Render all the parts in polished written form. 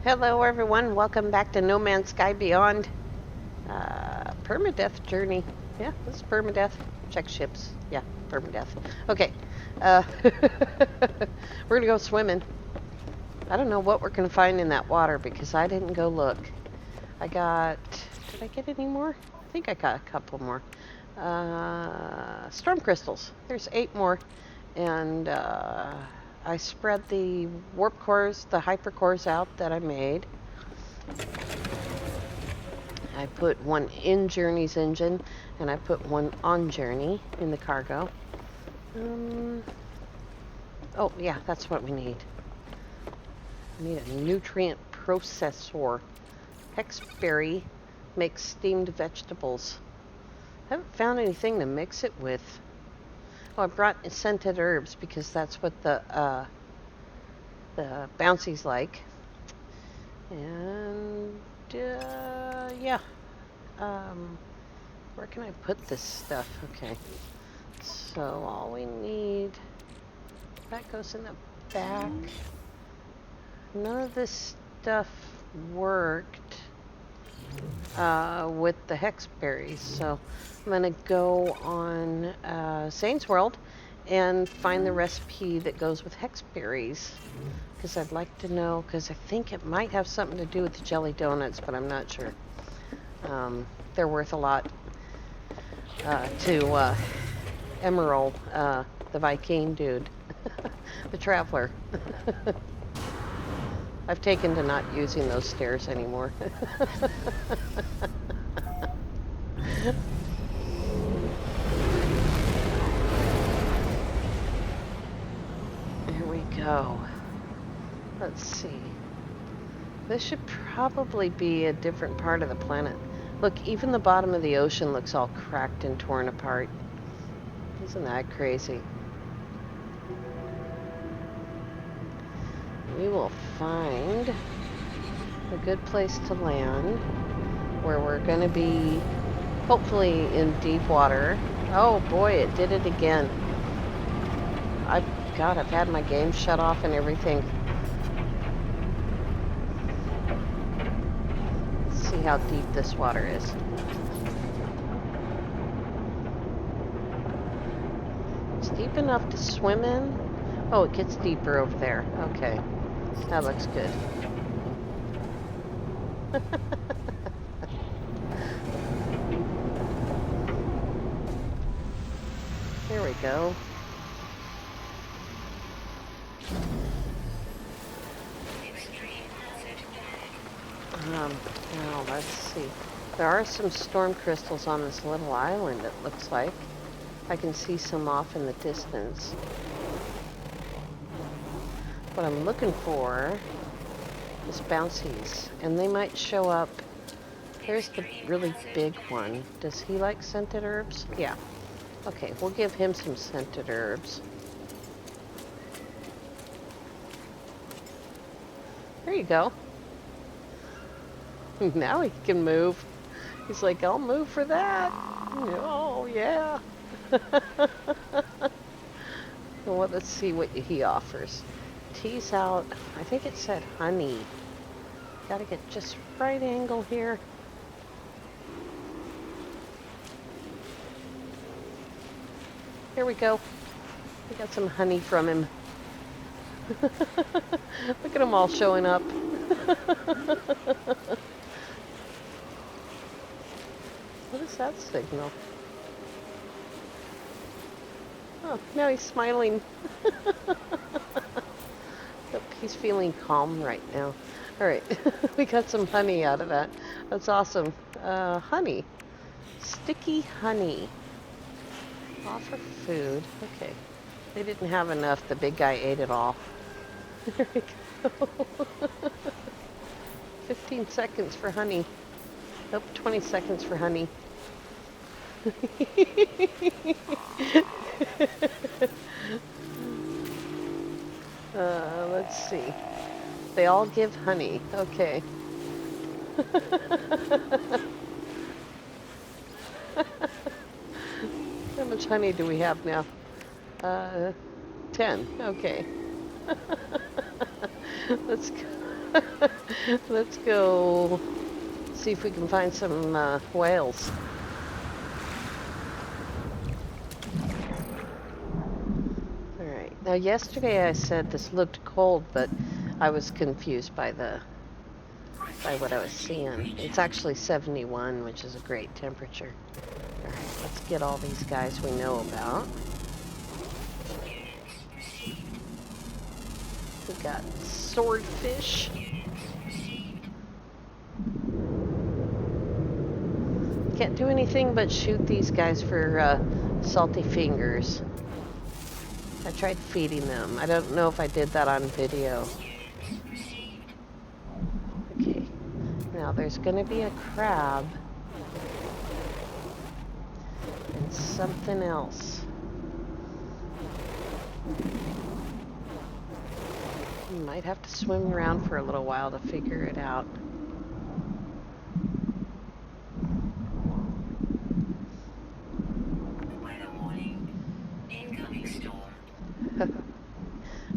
Hello everyone, welcome back to No Man's Sky Beyond. Permadeath Journey. Yeah, this is Permadeath. Check ships. Yeah, Permadeath. Okay, we're gonna go swimming. I don't know what we're gonna find in that water because I didn't go look. Did I get any more? I think I got a couple more. Storm crystals. There's 8 more. And I spread the warp cores, the hyper cores out that I made. I put one in Journey's engine, and I put one on Journey in the cargo. Oh, yeah, that's what we need. We need a nutrient processor. Hexberry makes steamed vegetables. I haven't found anything to mix it with. Oh, I brought scented herbs because that's what the Bouncies like. And yeah. Where can I put this stuff? Okay. So all we need, that goes in the back. None of this stuff worked with the hexberries, so I'm gonna go on Zane's World and find the recipe that goes with hexberries, because I'd like to know, because I think it might have something to do with the jelly donuts, but I'm not sure. They're worth a lot to Emerald, the Viking dude, the traveler. I've taken to not using those stairs anymore. Here we go. Let's see. This should probably be a different part of the planet. Look, even the bottom of the ocean looks all cracked and torn apart. Isn't that crazy? We will find a good place to land where we're going to be hopefully in deep water. Oh boy, it did it again. I've had my game shut off and everything. Let's see how deep this water is. It's deep enough to swim in. Oh, it gets deeper over there. Okay. That looks good. There we go. Now let's see. There are some storm crystals on this little island, it looks like. I can see some off in the distance. What I'm looking for is Bouncies, and they might show up. There's the really big one. Does he like scented herbs? Yeah. Okay, we'll give him some scented herbs. There you go. Now he can move. He's like, I'll move for that. Oh, yeah. Well, let's see what he offers. Tease out, I think it said honey. Gotta get just right angle here. Here we go. We got some honey from him. Look at them all showing up. What is that signal? Oh, now he's smiling. Yep, he's feeling calm right now. All right, we got some honey out of that. That's awesome. Honey. Sticky honey. Offer food. Okay. They didn't have enough. The big guy ate it all. There we go. 15 seconds for honey. Nope, 20 seconds for honey. Let's see. They all give honey. Okay. How much honey do we have now? 10. Okay. Let's go. Let's go see if we can find some whales. Alright, now yesterday I said this looked cold, but I was confused by what I was seeing. It's actually 71, which is a great temperature. Alright, let's get all these guys we know about. We got swordfish. Can't do anything but shoot these guys for salty fingers. I tried feeding them. I don't know if I did that on video. Okay, now there's going to be a crab and something else. You might have to swim around for a little while to figure it out.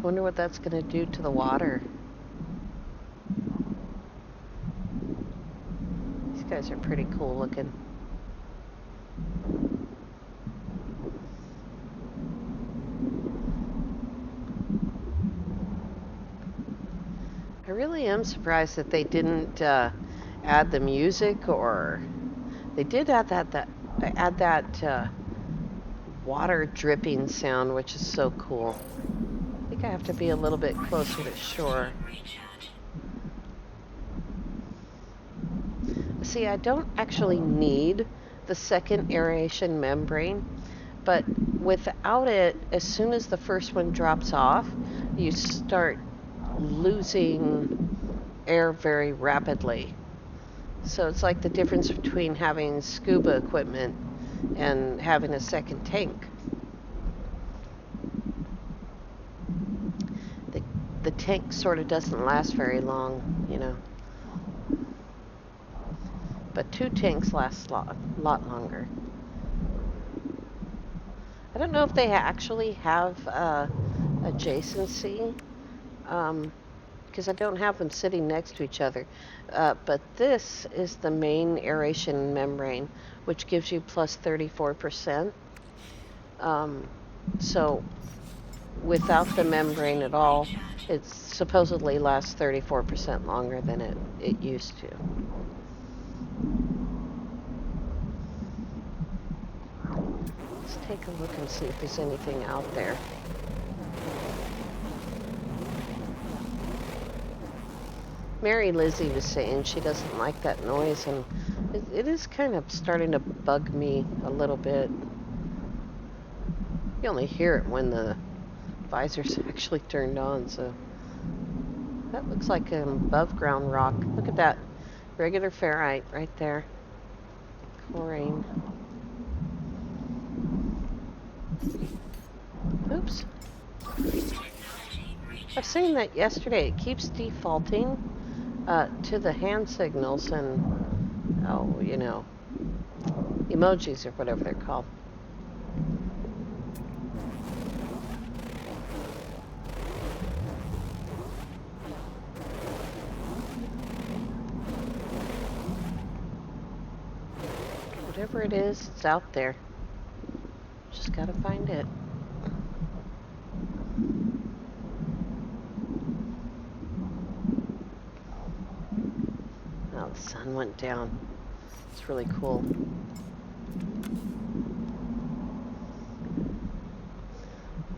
I wonder what that's going to do to the water. These guys are pretty cool looking. I really am surprised that they didn't add the music, or they did add that water dripping sound, which is so cool. I think I have to be a little bit closer to shore. See, I don't actually need the second aeration membrane, but without it, as soon as the first one drops off, you start losing air very rapidly. So it's like the difference between having scuba equipment and having a second tank. The tank sort of doesn't last very long, you know. But 2 tanks last a lot longer. I don't know if they actually have adjacency, because I don't have them sitting next to each other. But this is the main aeration membrane, which gives you plus 34%. So without the membrane at all, it supposedly lasts 34% longer than it used to. Let's take a look and see if there's anything out there. Mary Lizzie was saying she doesn't like that noise, and it is kind of starting to bug me a little bit. You only hear it when the visor's actually turned on, so that looks like an above ground rock. Look at that. Regular ferrite right there. Chlorine. Oops. I've seen that yesterday. It keeps defaulting to the hand signals and, emojis or whatever they're called. Whatever it is, it's out there. Just gotta find it. Oh, the sun went down. It's really cool.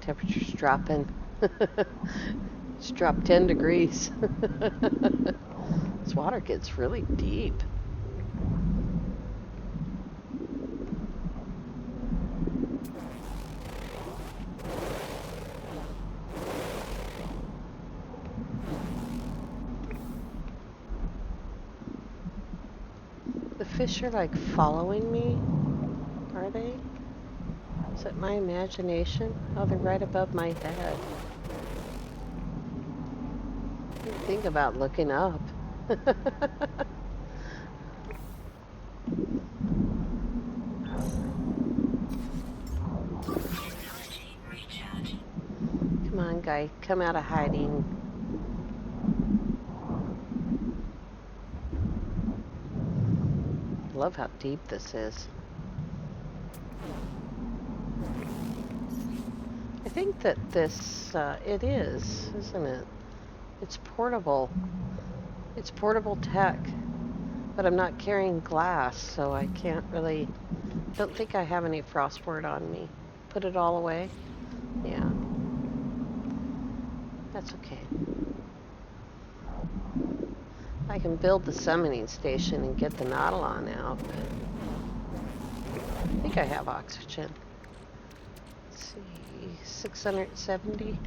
Temperature's dropping. It's dropped 10 degrees. This water gets really deep. The fish are like following me. Are they? Is it my imagination? Oh, they're right above my head. I didn't think about looking up. Come on, guy. Come out of hiding. love how deep this is. I think that this, it is, isn't it? It's portable. It's portable tech. But I'm not carrying glass, so I can't really... Don't think I have any frostboard on me. Put it all away? Yeah. That's okay. I can build the summoning station and get the Nautilon out, but I think I have oxygen. Let's see, 670.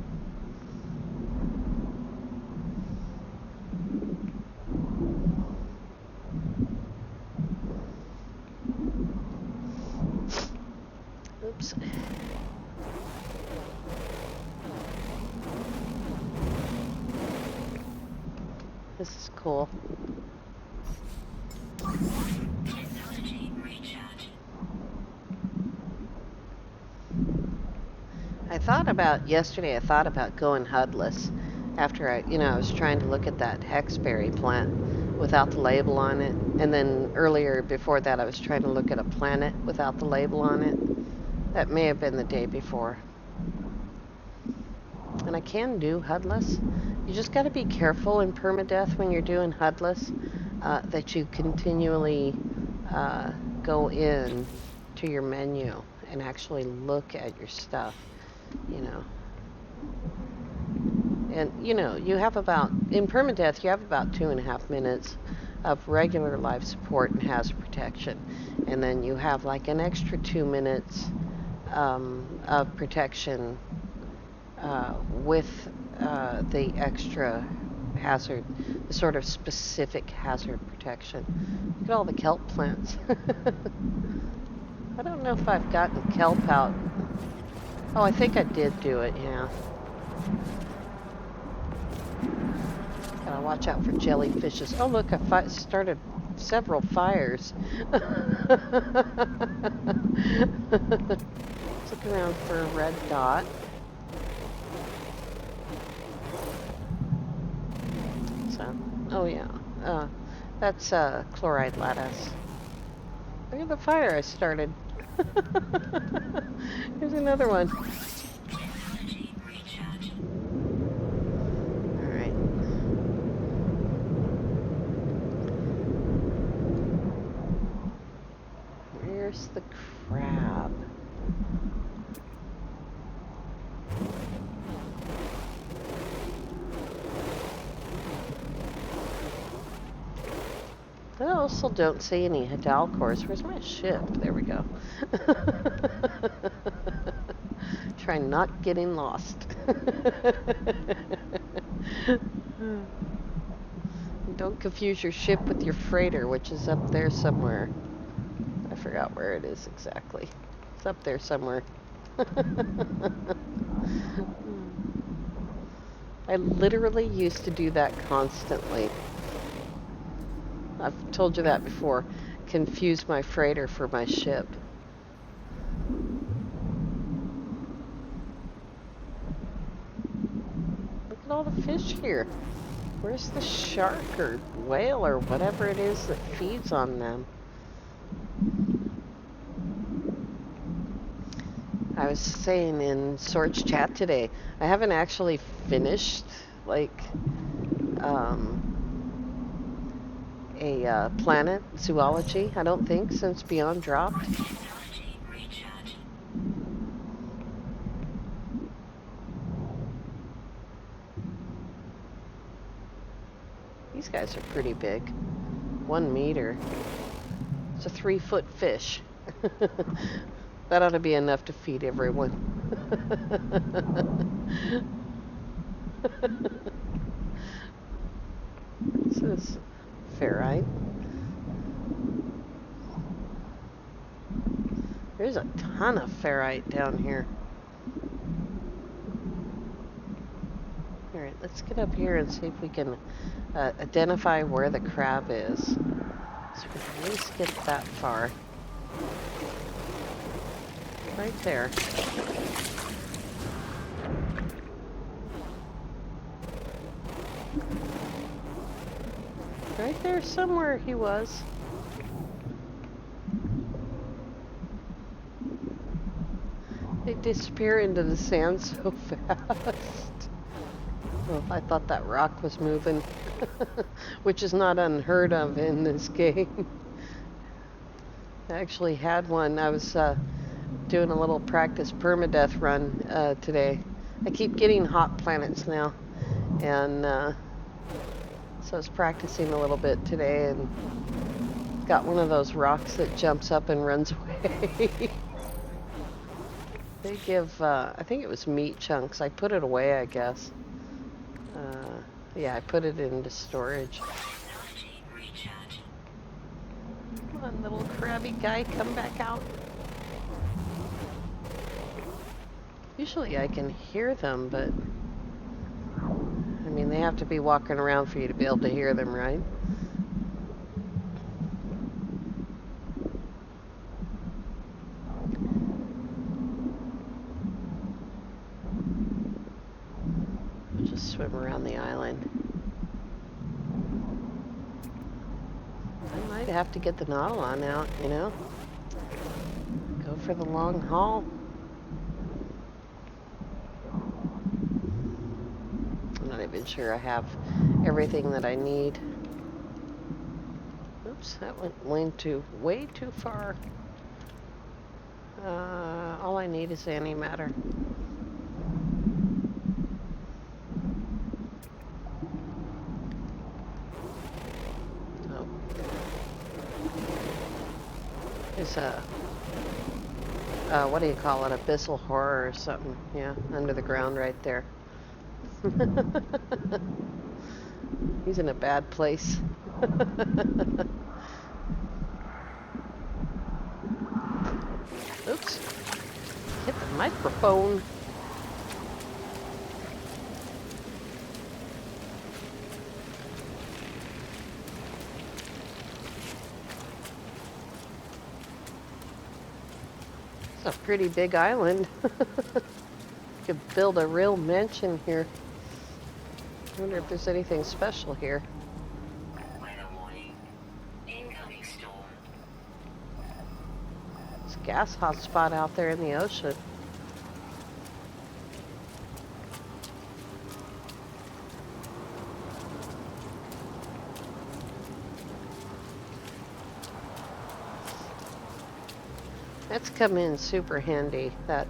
Oops. This is cool. Yesterday I thought about going HUDless after I was trying to look at that hexberry plant without the label on it. And then earlier before that I was trying to look at a planet without the label on it. That may have been the day before. And I can do HUDless. You just got to be careful in permadeath when you're doing HUDless that you continually go in to your menu and actually look at your stuff, And, you have in permadeath, you have about 2.5 minutes of regular life support and hazard protection. And then you have like an extra 2 minutes of protection with the extra hazard, the sort of specific hazard protection. Look at all the kelp plants. I don't know if I've gotten kelp out. Oh, I think I did do it, yeah. Gotta watch out for jellyfishes. Oh, look, I started several fires. Let's look around for a red dot. So, oh yeah, that's chloride lattice. Look at the fire I started. Here's another one. Alright. Where's the crab? I also don't see any Hidalgors. Where's my ship? There we go. Try not getting lost. Don't confuse your ship with your freighter, which is up there somewhere. I forgot where it is exactly. It's up there somewhere. I literally used to do that constantly. I've told you that before. Confuse my freighter for my ship. Look at all the fish here. Where's the shark or whale or whatever it is that feeds on them? I was saying in Sorge chat today, I haven't actually finished a planet zoology, I don't think, since Beyond dropped. These guys are pretty big. 1 meter. It's a 3-foot fish. That ought to be enough to feed everyone. This is ferrite. There's a ton of ferrite down here. Alright, let's get up here and see if we can identify where the crab is. So we can at least get that far. Right there. Right there somewhere he was. disappear into the sand so fast? Oh, I thought that rock was moving, which is not unheard of in this game. I actually had one. I was doing a little practice permadeath run today. I keep getting hot planets now, and so I was practicing a little bit today and got one of those rocks that jumps up and runs away. They give, I think it was meat chunks. I put it away, I guess. Yeah, I put it into storage. Come on, little crabby guy, come back out. Usually I can hear them, but I mean, they have to be walking around for you to be able to hear them, right? We'll just swim around the island. I might have to get the Nautilon out, you know? Go for the long haul. I'm not even sure I have everything that I need. Oops, that went way too far. All I need is antimatter. Oh. There's a, what do you call it? Abyssal horror or something. Yeah, under the ground right there. He's in a bad place. Oops. Hit the microphone. It's a pretty big island. Could build a real mansion here. I wonder if there's anything special here. Weather warning. Incoming storm. It's a gas hotspot out there in the ocean. That's come in super handy. That's,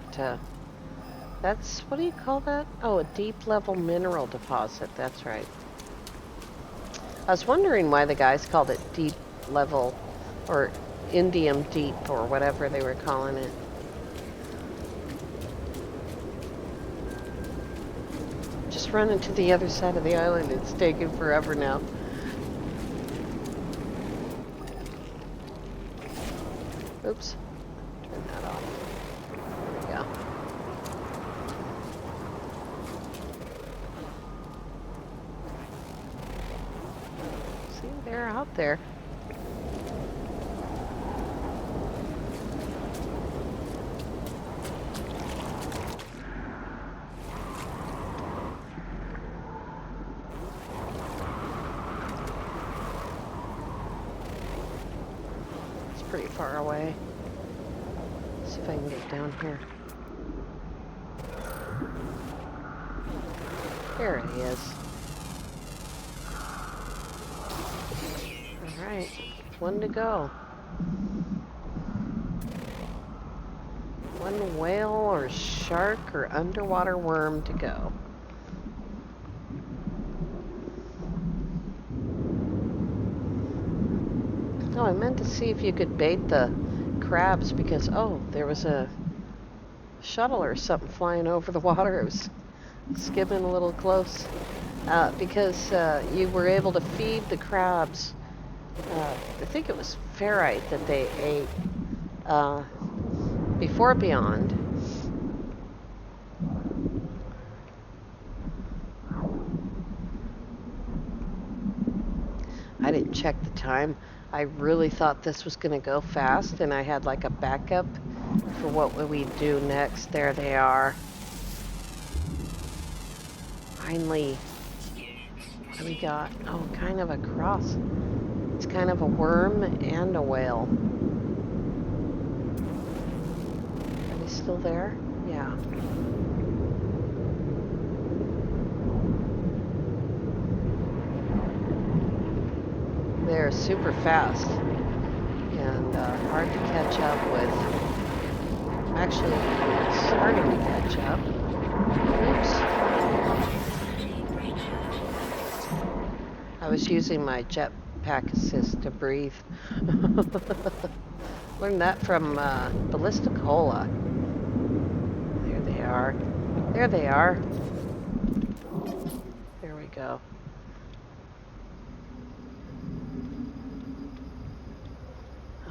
what do you call that? Oh, a deep level mineral deposit. That's right. I was wondering why the guys called it deep level, or indium deep, or whatever they were calling it. Just running to the other side of the island. It's taking forever now. Oops. Turn that off. There we go. See, they're out there. It's pretty far away. See if I can get down here. There he is. Alright, one to go. One whale or shark or underwater worm to go. Oh, I meant to see if you could bait the crabs because, oh, there was a shuttle or something flying over the water. It was skimming a little close because you were able to feed the crabs. I think it was ferrite that they ate before Beyond. I didn't check the time. I really thought this was going to go fast, and I had like a backup for what we do next. There they are. Finally. What do we got? Oh, kind of a cross. It's kind of a worm and a whale. Are they still there? Yeah. They're super fast and hard to catch up with. I'm actually starting to catch up. Oops. I was using my jetpack assist to breathe. Learned that from Ballisticola. There they are. There they are. There we go.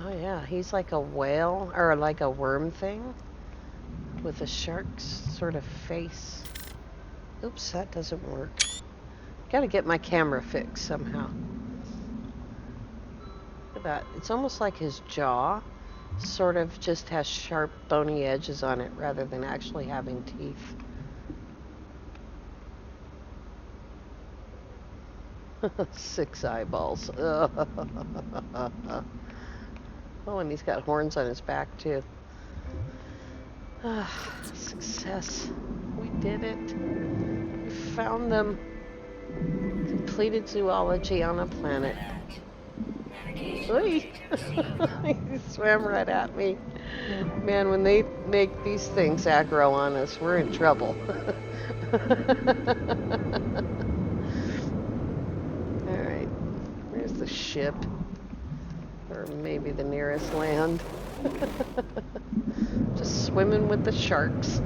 Oh yeah, he's like a whale or like a worm thing with a shark's sort of face. Oops, that doesn't work. Gotta get my camera fixed somehow. Look at that. It's almost like his jaw sort of just has sharp, bony edges on it rather than actually having teeth. 6 eyeballs. Oh, and he's got horns on his back, too. Success. We did it. We found them. Completed zoology on a planet. Oy! He swam right at me. Man, when they make these things aggro on us, we're in trouble. Alright. Where's the ship? Or maybe the nearest land. Just swimming with the sharks.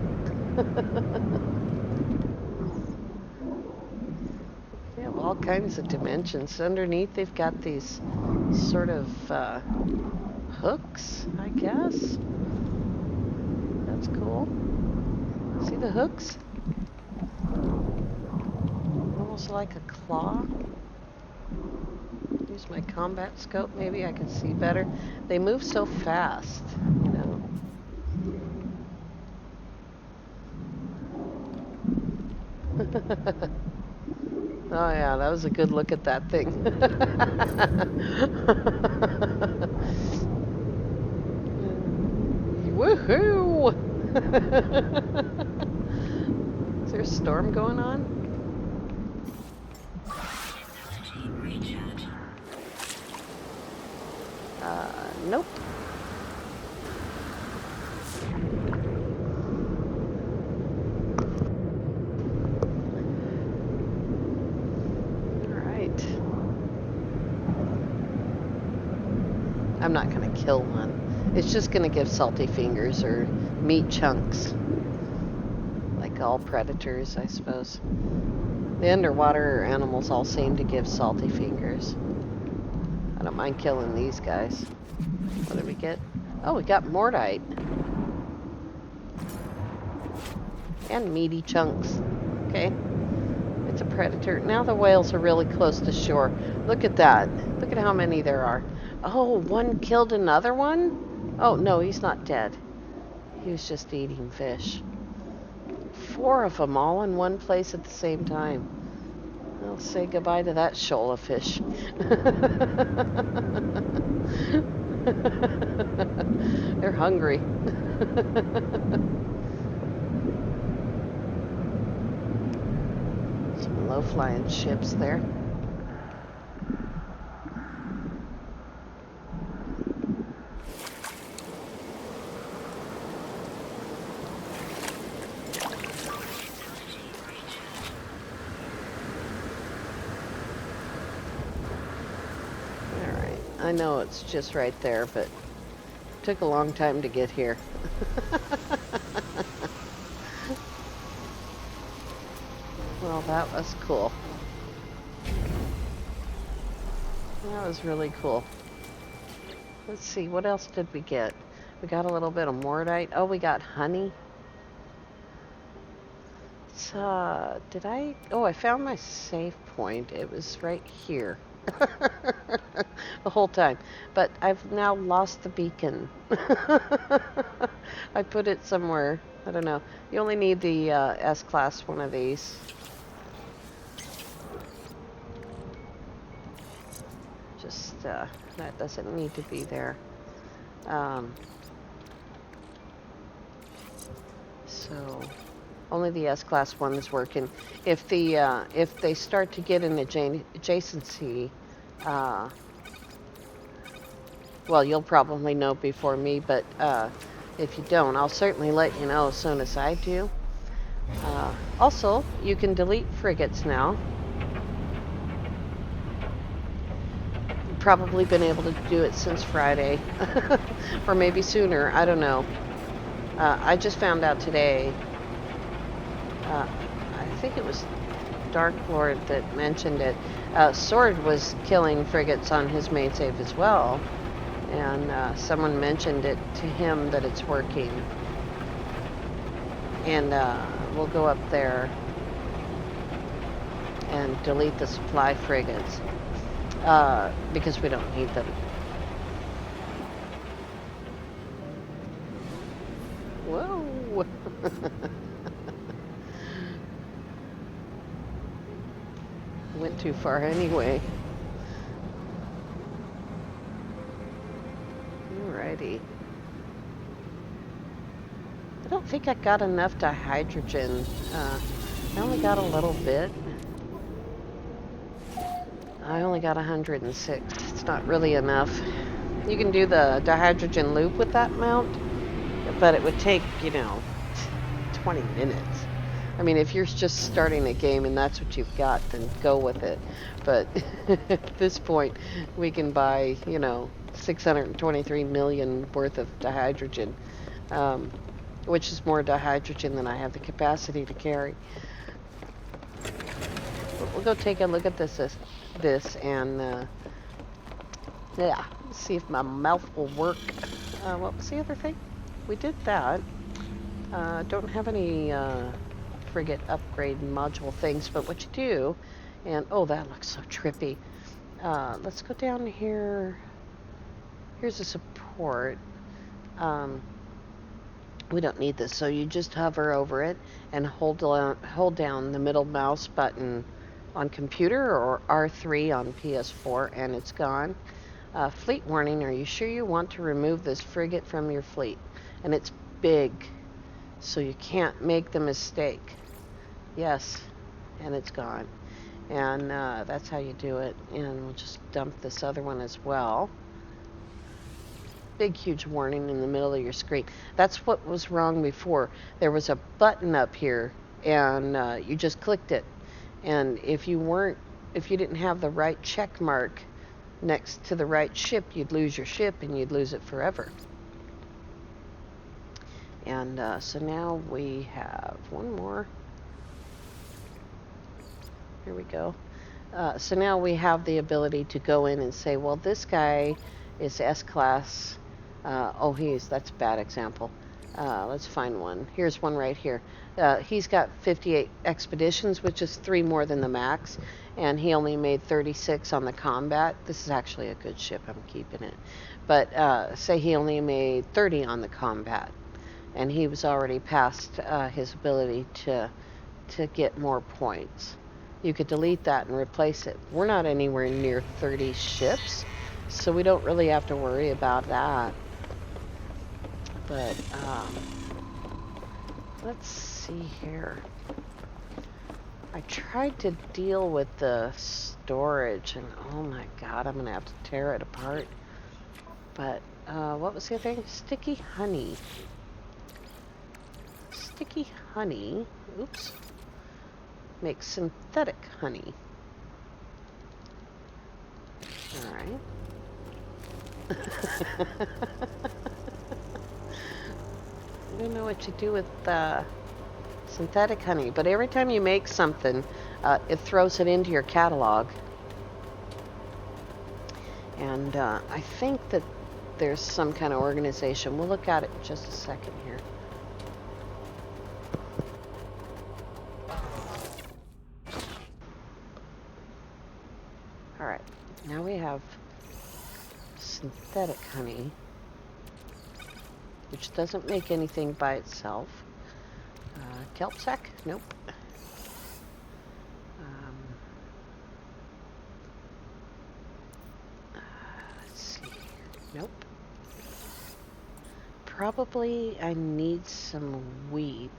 They have all kinds of dimensions. Underneath, they've got these sort of hooks, I guess. That's cool. See the hooks? Almost like a claw. Use my combat scope, maybe I can see better. They move so fast, you know. Oh yeah, that was a good look at that thing. Woohoo! Is there a storm going on? Nope. Alright. I'm not gonna kill one. It's just gonna give salty fingers or meat chunks. Like all predators, I suppose. The underwater animals all seem to give salty fingers. I don't mind killing these guys. What did we get? Oh, we got mordite. And meaty chunks. Okay. It's a predator. Now the whales are really close to shore. Look at that. Look at how many there are. Oh, one killed another one? Oh, no, he's not dead. He was just eating fish. 4 of them all in one place at the same time. I'll say goodbye to that shoal of fish. They're hungry. Some low-flying ships there. Alright, I know it's just right there, but it took a long time to get here. Well, that was cool. That was really cool. Let's see, what else did we get? We got a little bit of mordite. Oh, we got honey. Did I? Oh, I found my save point. It was right here. The whole time. But I've now lost the beacon. I put it somewhere. I don't know. You only need the S-class one of these. Just, that doesn't need to be there. So only the S-class one is working. If they start to get an adjacency, well, you'll probably know before me, but if you don't, I'll certainly let you know as soon as I do. Also, you can delete frigates now. Probably been able to do it since Friday, or maybe sooner. I don't know. I just found out today. I think it was Dark Lord that mentioned it. Sword was killing frigates on his main save as well, and someone mentioned it to him that it's working. And we'll go up there and delete the supply frigates because we don't need them. Whoa! Went too far anyway. Alrighty. I don't think I got enough dihydrogen. I only got a little bit. I only got 106. It's not really enough. You can do the dihydrogen loop with that mount, but it would take, 20 minutes. I mean, if you're just starting a game and that's what you've got, then go with it. But at this point, we can buy, 623 million worth of dihydrogen, which is more dihydrogen than I have the capacity to carry. But we'll go take a look at this and yeah, see if my mouth will work. What was the other thing? We did that. Don't have any frigate upgrade module things, but what you do, and oh, that looks so trippy. Let's go down here. Here's a support. We don't need this, so you just hover over it and hold down the middle mouse button on computer or R3 on PS4, and it's gone. Fleet warning, are you sure you want to remove this frigate from your fleet? And it's big, so you can't make the mistake. Yes, and it's gone. And that's how you do it. And we'll just dump this other one as well. Big, huge warning in the middle of your screen. That's what was wrong before. There was a button up here, and you just clicked it. And if you didn't have the right check mark next to the right ship, you'd lose your ship and you'd lose it forever. And so now we have one more. Here we go. So now we have the ability to go in and say, well, this guy is S-class. That's a bad example. Let's find one. Here's one right here. He's got 58 expeditions, which is 3 more than the max, and he only made 36 on the combat. This is actually a good ship. I'm keeping it. But say he only made 30 on the combat, and he was already past his ability to get more points. You could delete that and replace it. We're not anywhere near 30 ships, so we don't really have to worry about that. But let's see here. I tried to deal with the storage, and oh my god, I'm gonna have to tear it apart. But what was the other thing? Sticky honey. Sticky honey. Oops. Makes synthetic honey. All right. I don't know what you do with synthetic honey, but every time you make something, it throws it into your catalog. And I think that there's some kind of organization. We'll look at it in just a second here. All right, now we have synthetic honey, which doesn't make anything by itself. Kelp sack? Nope. Let's see. Nope. Probably I need some wheat.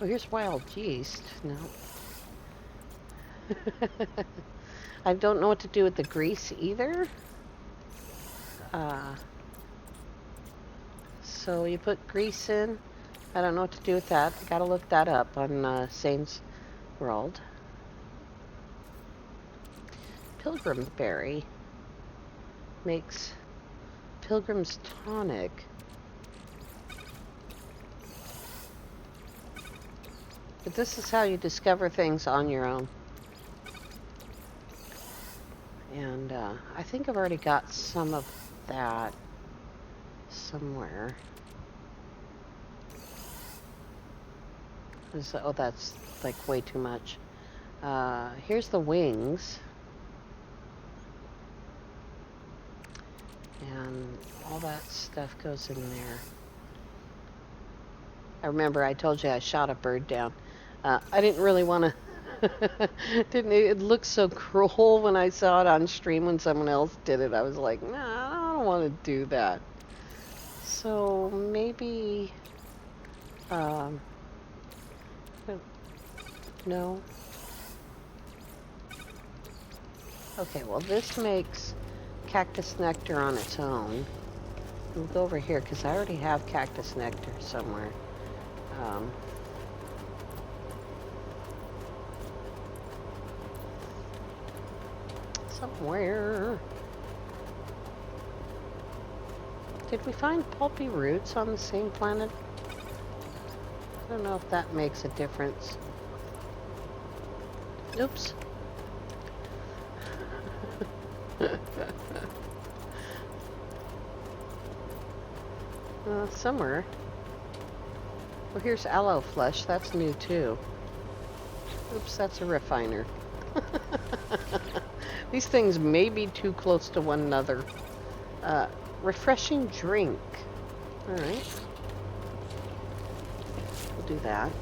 Oh, here's wild yeast. No. I don't know what to do with the grease either. So you put grease in. I don't know what to do with that. I gotta look that up on Sane's World. Pilgrim berry makes Pilgrim's tonic. But this is how you discover things on your own. And I think I've already got some of that somewhere. Oh, that's like way too much. Here's the wings. And all that stuff goes in there. I remember I told you I shot a bird down. I didn't really want to. It looked so cruel when I saw it on stream when someone else did it. I was like, nah, I don't want to do that. So maybe, no. Okay, well this makes cactus nectar on its own. We'll go over here because I already have cactus nectar somewhere. Somewhere. Did we find pulpy roots on the same planet? I don't know if that makes a difference. Oops. Somewhere. Well, here's aloe flesh. That's new too. Oops, that's a refiner. These things may be too close to one another. Refreshing drink. Alright. We'll do that.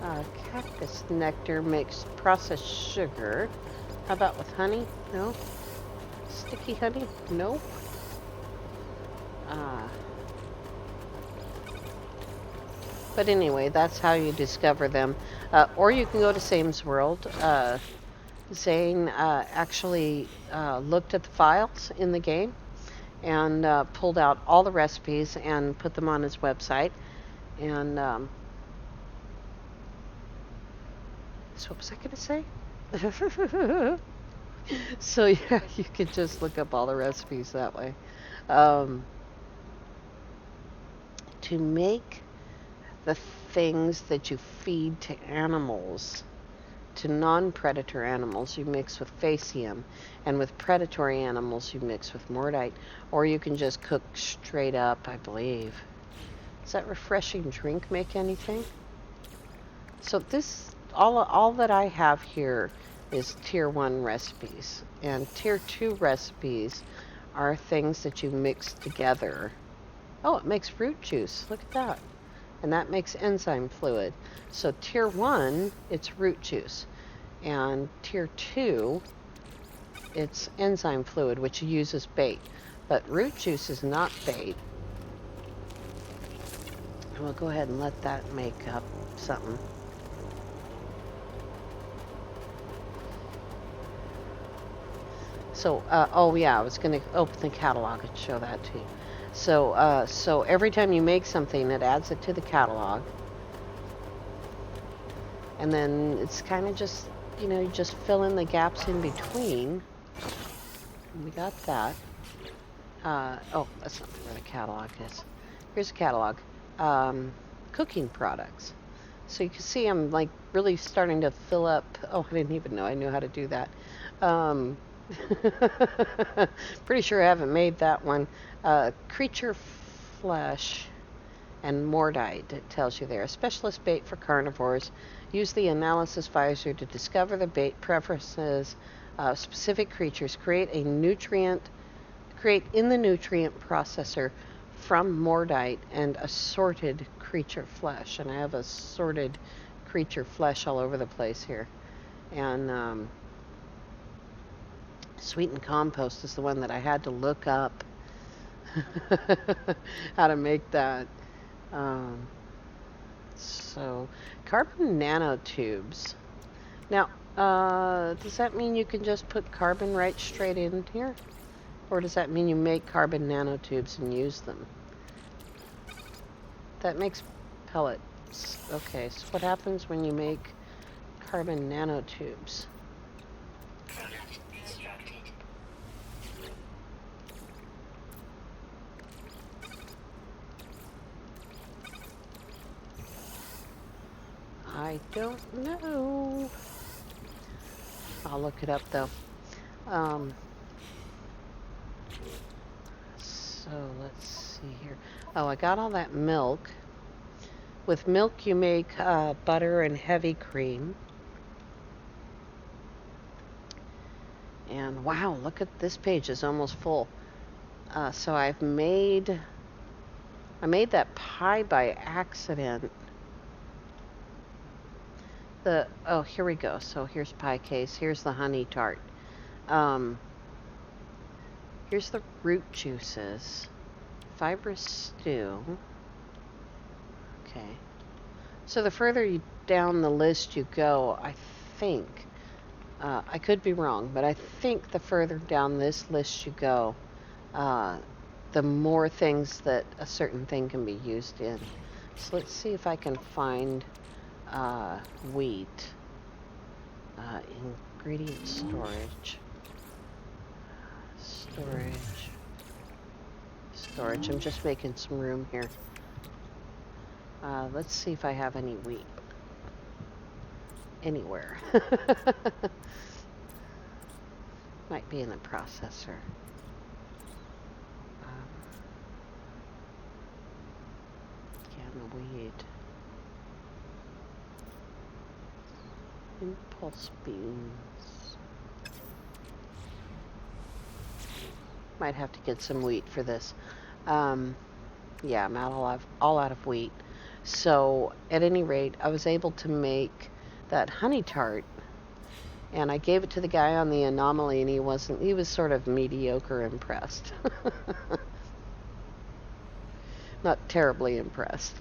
And cactus nectar makes processed sugar. How about with honey? No? Sticky honey? No? But anyway, that's how you discover them. Or you can go to Sane's World. Zane actually looked at the files in the game and pulled out all the recipes and put them on his website. And so what was I going to say? So yeah, you could just look up all the recipes that way. To make the things that you feed to animals, to non-predator animals, you mix with faecium, and with predatory animals, you mix with mordite, or you can just cook straight up, I believe. Does that refreshing drink make anything? So this, all that I have here is tier 1 recipes, and tier 2 recipes are things that you mix together. Oh, it makes fruit juice. Look at that. And that makes enzyme fluid. So tier 1, it's root juice. And tier 2, it's enzyme fluid, which uses bait. But root juice is not bait. And we'll go ahead and let that make up something. So, oh yeah, I was going to open the catalog and show that to you. So every time you make something, it adds it to the catalog. And then it's kind of just, you just fill in the gaps in between. And we got that. Oh, that's not where the catalog is. Here's the catalog. Cooking products. So you can see I'm like really starting to fill up. Oh, I didn't even know I knew how to do that. Pretty sure I haven't made that one. Creature flesh and mordite, it tells you there. A specialist bait for carnivores. Use the analysis visor to discover the bait preferences of specific creatures. Create in the nutrient processor from mordite and assorted creature flesh. And I have assorted creature flesh all over the place here. And Sweetened compost is the one that I had to look up how to make that. Um, so, carbon nanotubes. Now, does that mean you can just put carbon right straight in here? Or does that mean you make carbon nanotubes and use them? That makes pellets. Okay, so what happens when you make carbon nanotubes? Product constructed. I don't know. I'll look it up though. So let's see here. Oh, I got all that milk. With milk, you make butter and heavy cream. And wow, look at this page is almost full. So I made that pie by accident. Oh, here we go. So here's pie case. Here's the honey tart. Here's the root juices. Fibrous stew. Okay. So the further down the list you go, I think, I could be wrong, but I think the further down this list you go, the more things that a certain thing can be used in. So let's see if I can find wheat. Ingredient storage. Storage. I'm just making some room here. Let's see if I have any wheat anywhere. Might be in the processor. Canned wheat. Impulse beans. Might have to get some wheat for this. Yeah, I'm all out of wheat. So, at any rate, I was able to make that honey tart, and I gave it to the guy on the anomaly, and he was sort of mediocre impressed. Not terribly impressed.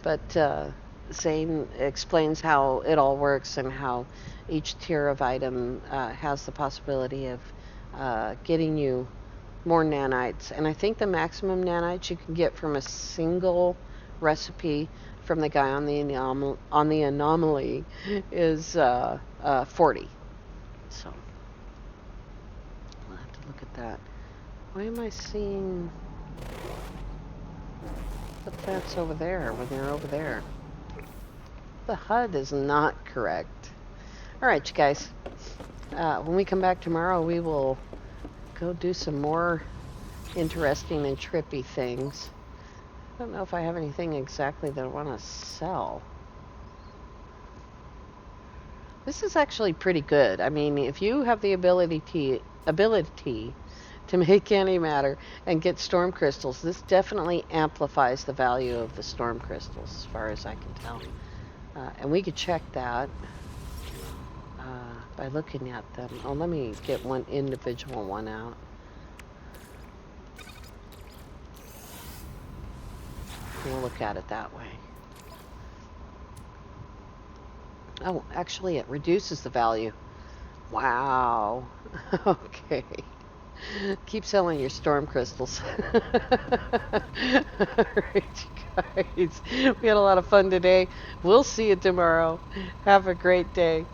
But Zane explains how it all works and how each tier of item has the possibility of getting you more nanites. And I think the maximum nanites you can get from a single recipe from the guy on the anomaly is 40. So I'll have to look at that. Why am I seeing the plants over there when they're over there? The HUD is not correct. All right, you guys. When we come back tomorrow, we will go do some more interesting and trippy things. I don't know if I have anything exactly that I want to sell. This is actually pretty good. I mean, if you have the ability to make antimatter and get storm crystals, this definitely amplifies the value of the storm crystals, as far as I can tell. And we could check that by looking at them. Oh, let me get one individual one out. We'll look at it that way. Oh, actually, it reduces the value. Wow. Okay. Keep selling your storm crystals. Alright, you guys. We had a lot of fun today. We'll see you tomorrow. Have a great day.